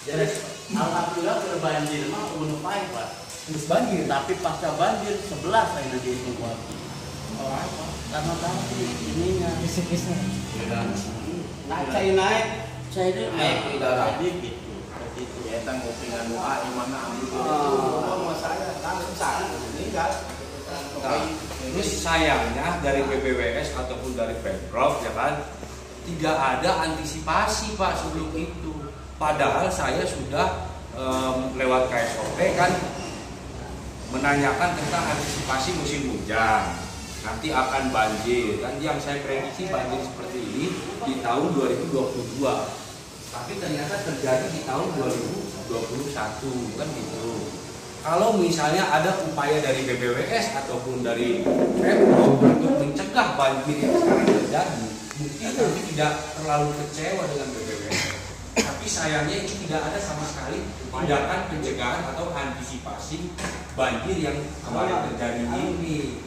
Jadi alhamdulillah kalau banjir mah udah baik Pak. Terus banjir. Tapi pasca banjir 11 saya nanti itu Pak. Oh, apa? Karena tadi ininya. Kis-kisnya. Naik naik. Saya ini Naik di darat. sedikit tuh. Itu. Ya kan ngopi dengan doa di mana ambil itu. Saya kan besar meninggal. Terus sayangnya dari BPWS ataupun dari Pemprov ya kan tidak ada antisipasi Pak sebelum itu. Padahal saya sudah lewat KSOP kan menanyakan tentang antisipasi musim hujan. Nanti akan banjir kan yang saya prediksi banjir seperti ini di tahun 2022. Tapi ternyata terjadi di tahun 2021 kan gitu. Kalau misalnya ada upaya dari BPWS ataupun dari Pemprov untuk mencegah banjir yang sekarang terjadi, mungkin kami tidak terlalu kecewa dengan BPWS. Tapi sayangnya itu tidak ada sama sekali tindakan pencegahan atau antisipasi banjir yang kemarin terjadi ini.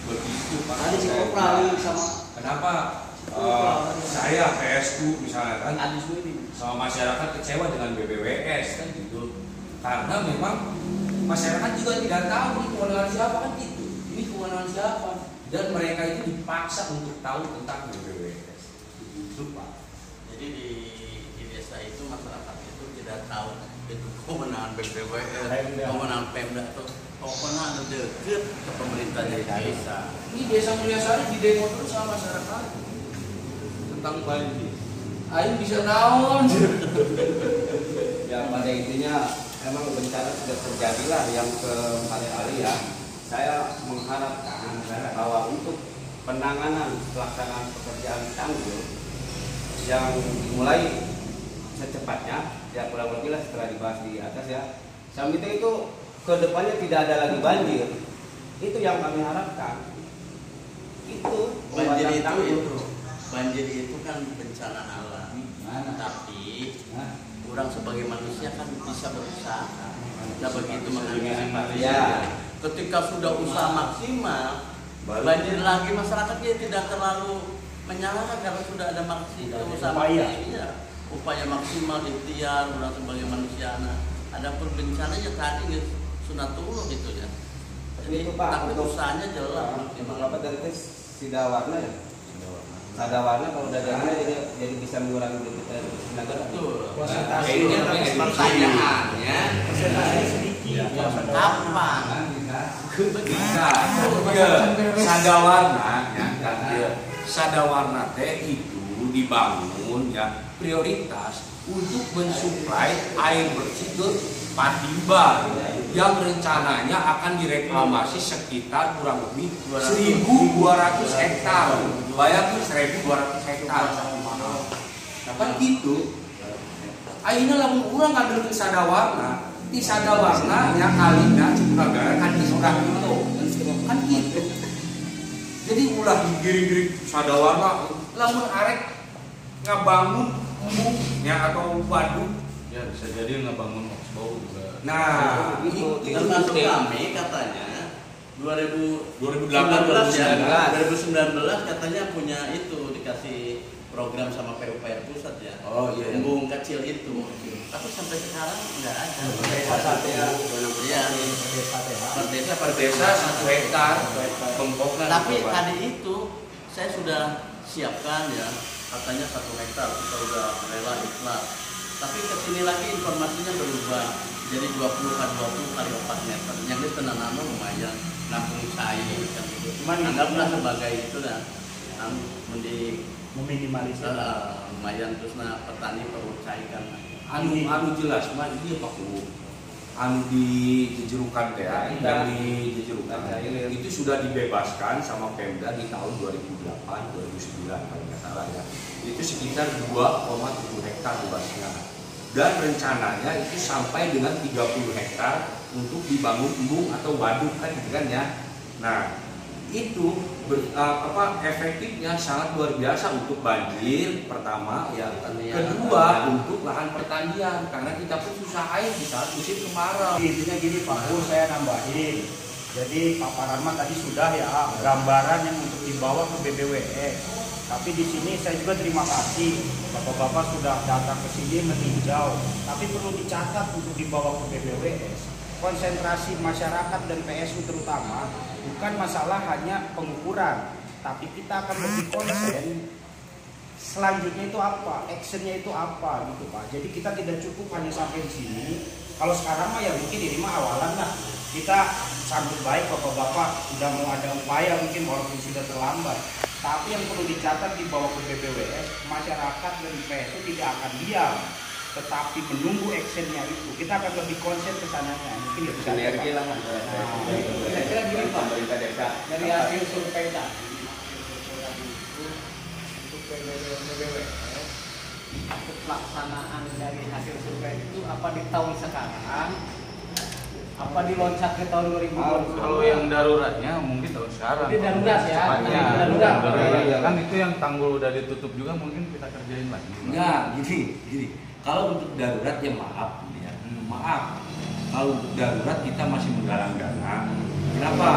Begitu Pak. Ada si Kopral sama Kenapa saya PSU misalnya kan Adis ini. sama masyarakat kecewa dengan BPWS kan gitu. Karena memang masyarakat juga tidak tahu ini kewenangan siapa kan gitu. Ini kewenangan siapa? Dan mereka itu dipaksa untuk tahu tentang BPWS. Itu Pak. Jadi di desa itu masyarakat itu tidak tahu itu kewenangan BPWS, kewenangan Pemda atau kewenangan dekat ke pemerintah dari desa. Ini desa Mulyasari di demo terus sama masyarakat tentang banjir. Ayo bisa naon. Ya pada intinya emang bencana sudah terjadi lah yang kali-kali ya. Saya mengharapkan bahwa untuk penanganan pelaksanaan pekerjaan tanggul yang dimulai secepatnya, ya kurang lebih lah setelah dibahas di atas ya. Saya minta itu ke depannya tidak ada lagi banjir. Itu yang kami harapkan. Itu banjir itu kan bencana alam. Tapi orang sebagai manusia kan bisa berusaha. Nah begitu mengantisipasi. Ya. Ketika sudah usaha maksimal, banjir lagi masyarakatnya tidak terlalu menyalahkan karena sudah ada usaha maksimal. Upaya maksimal ikhtiar orang sebagai manusia. Nah, ada bencananya tadi sunatullah gitu ya. Jadi itu Pak, tapi untuk usahanya jelas. Apa dari itu Sidawarna ya? Sadawarna kalau dagangnya jadi bisa mengurangi kita tenaga. Betul. Ini Pertanyaannya kapan? Bisa. Sadawarna ya kan dia. Sadawarna teh itu dibangun ya prioritas untuk mensuplai air bersih ke Patimba yang rencananya akan direklamasi sekitar kurang lebih 1.200 hektar. Bayangin 1.200 hektar. Nah kan gitu. Akhirnya lamun urang ngambil ke Sadawarna, di Sadawarna yang kalinya Cipunagara kan di seberang itu. Kan gitu. Jadi ulah digiring-giring Sadawarna, lamun arek ngabangun embungnya atau waduk. Ya bisa jadi ngebangun Oxbow juga. Nah, Termasuk kami katanya 2018 ya, 2019 katanya punya itu dikasih program sama PUPR pusat ya. Oh iya. Embung kecil itu. Tapi sampai sekarang nggak ada. Desa satu ya. Iya. Per desa 1 hektar pempokan. Tapi tadi itu saya sudah siapkan ya, katanya 1 hektar kita udah rela ikhlas. Tapi kesini lagi informasinya berubah, jadi 20 kali 20 kali 4 meter. Yang itu penanaman lumayan, nampung cair kan gitu. Cuman anggaplah sebagai itu lah, Meminimalisir. lumayan terus petani perlu cairkan. Anu jelas mah iya Pak Bu. Anu di Jejerukan teh yang di Jejerukan itu sudah dibebaskan sama Pemda di tahun 2008 2009 kalau nggak salah ya. Itu sekitar 2,7 hektar luasnya. Dan rencananya itu sampai dengan 30 hektar untuk dibangun embung atau waduk kan gitu kan ya. Nah, itu efektifnya sangat luar biasa untuk banjir pertama ya. Kedua untuk lahan pertanian karena kita pun susah air di saat musim kemarau. Intinya gini Pak Bu, saya nambahin. Jadi paparan mah tadi sudah ya, gambaran yang untuk dibawa ke BPWS. Tapi di sini saya juga terima kasih bapak-bapak sudah datang ke sini meninjau. Tapi perlu dicatat untuk dibawa ke BPWS, konsentrasi masyarakat dan PSU terutama bukan masalah hanya pengukuran, tapi kita akan lebih konsen selanjutnya itu apa, actionnya itu apa gitu Pak. Jadi kita tidak cukup hanya sampai di sini. Kalau sekarang mah ya mungkin ini mah awalan lah. Kita sambut baik bapak-bapak sudah mau ada upaya mungkin walaupun sudah terlambat. Tapi yang perlu dicatat dibawa ke BPWS, masyarakat dan PSU tidak akan diam, tetapi menunggu actionnya itu. Kita akan lebih konsen ke sananya. Mungkin ya bisa Sinergi lah kira-kira gini Pak, pemerintah desa. dari hasil survei tadi untuk BPWS, untuk pelaksanaan dari hasil survei itu apa di tahun sekarang, apa diloncat ke tahun 2020? Kalau yang daruratnya mungkin tahun sekarang. Jadi darurat ya? Cepatnya. Darurat. Kan itu yang tanggul udah ditutup juga mungkin kita kerjain lagi. Nah, gini. Kalau untuk darurat ya maaf, ya. Maaf. Kalau untuk darurat kita masih menggalang dana. Kenapa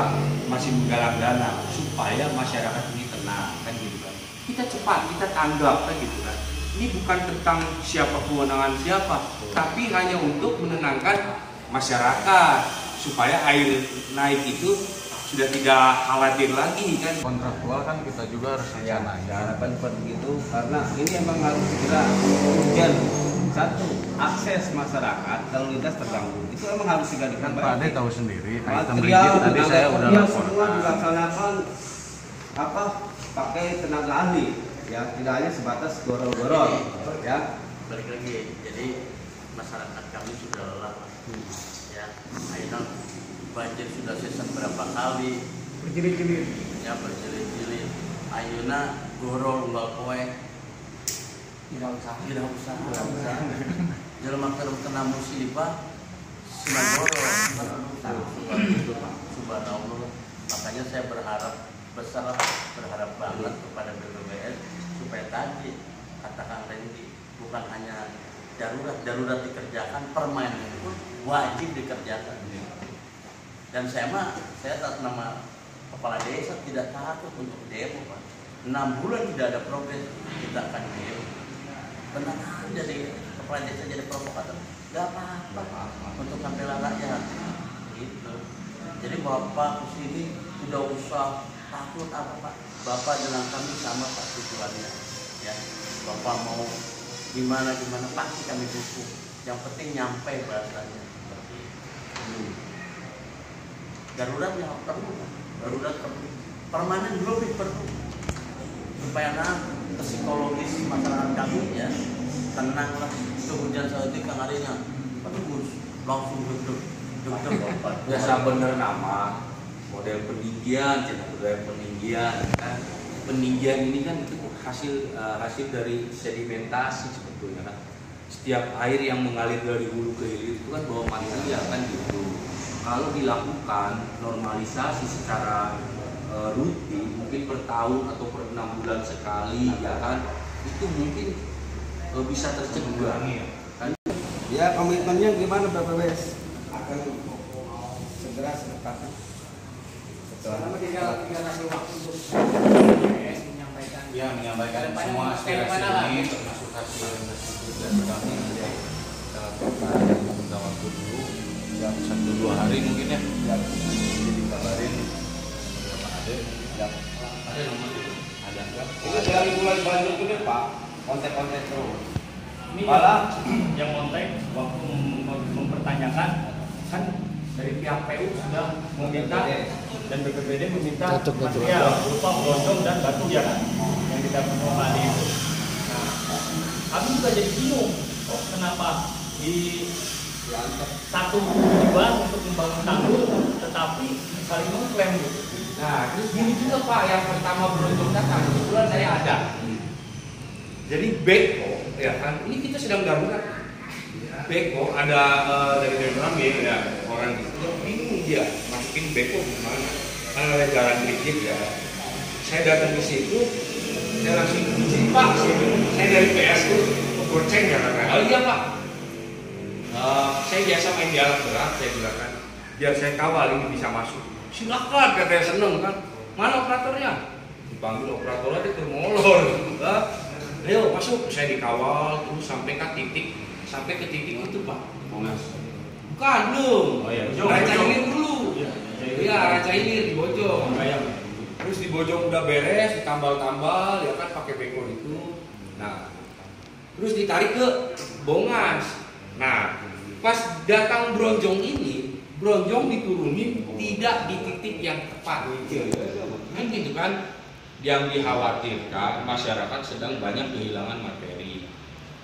masih menggalang dana? Supaya masyarakat ini tenang, kan gitu kan. Kita cepat, kita tanggap, kan gitu kan. Ini bukan tentang siapa kewenangan siapa, tapi hanya untuk menenangkan masyarakat supaya air naik itu sudah tidak khawatir lagi kan. Kontraktual kan kita juga harus rencanain. Harapan seperti itu karena ini emang harus segera kemudian satu akses masyarakat lalu lintas terganggu itu emang harus segera Kan diperbaiki. Pak Ade tahu sendiri, item Material rigid tadi saya udah tenaga semua laporkan. dilaksanakan pakai tenaga ahli ya, tidak hanya sebatas gorol-gorol ya. Balik lagi, jadi masyarakat kami sudah lelah ya. Akhirnya banjir sudah season berapa kali, Berjilid-jilid. ya berjilid-jilid. Ayeuna gorol unggal poe Tidak usah. tidak usah. Jelema keur kena musibah sina gorol. Subhanallah. Makanya saya berharap besar, berharap banget kepada BPWS supaya tadi kata Kang Randy bukan hanya darurat dikerjakan, permanen pun wajib dikerjakan. Dan saya atas nama kepala desa tidak takut untuk demo Pak. 6 bulan tidak ada progres, kita akan demo. Benar jadi kepala desa jadi provokator, gak apa-apa untuk membela rakyat gitu. Jadi Bapak kesini tidak usah takut apa Pak. Bapak dengan kami sama Pak tujuannya ya. Bapak mau gimana pasti kami dukung. Yang penting nyampe bahasanya. Darurat yang perlu, darurat perlu, permanen belum perlu supaya psikologis masyarakat kami ya tenanglah. Itu hujan saat itu Kang Arinya, aduh langsung duduk Bapak. Biasa bener nama model peninggian, kan. Peninggian ini kan itu hasil dari sedimentasi sebetulnya kan. Setiap air yang mengalir dari hulu ke hilir itu kan bawa material kan gitu. Kalau dilakukan normalisasi secara rutin, mungkin per tahun atau per 6 bulan sekali, ya kan, itu mungkin bisa tercegah. Kan? Ya komitmennya gimana BPWS akan segera secepatnya. Selama tinggal kasih waktu untuk BPWS menyampaikan. Ya, menyampaikan semua aspirasi ini termasuk hasil dari kami ya. Kita lakukan minta waktu dulu jam 1-2 hari mungkin ya. Jadi dikabarin sama Ade. Ada nomor itu. Ada enggak? Ini dari mulai banjir ini Pak, kontak-kontak terus. Ini Malah yang kontak waktu mempertanyakan kan dari pihak PU sudah meminta dan BPBD meminta material berupa gelondong dan batu ya kan yang kita kembali itu. Nah, kami juga jadi bingung, kenapa di satu tujuan untuk membangun tanggul tetapi saling mengklaim gitu. Nah, terus gini juga Pak, yang pertama beruntung datang, kebetulan saya ada. Jadi beko, ya kan, ini kita sedang darurat. Beko ada dari BMKG ya, orang itu bingung dia masukin beko gimana? Kan ada jalan rigid ya. Saya datang di situ, saya langsung izin Pak, saya dari PSU, goceng ya kan? Oh iya Pak. Saya biasa main di alat berat, saya bilang kan, biar saya kawal ini bisa masuk. Silakan, katanya seneng kan. Mana operatornya? dipanggil operator aja termolor. Ayo masuk, saya dikawal terus sampai ke titik itu Pak. Monas. Bukan belum. Oh iya, Raja Ilir dulu. Iya, Raja Ilir di Bojong. Terus di Bojong udah beres, ditambal-tambal, ya kan pakai beko itu. Nah, terus ditarik ke Bongas. Nah, pas datang Bronjong ini, Bronjong diturunin tidak di titik yang tepat. Kan gitu kan? Yang dikhawatirkan masyarakat sedang banyak kehilangan materi.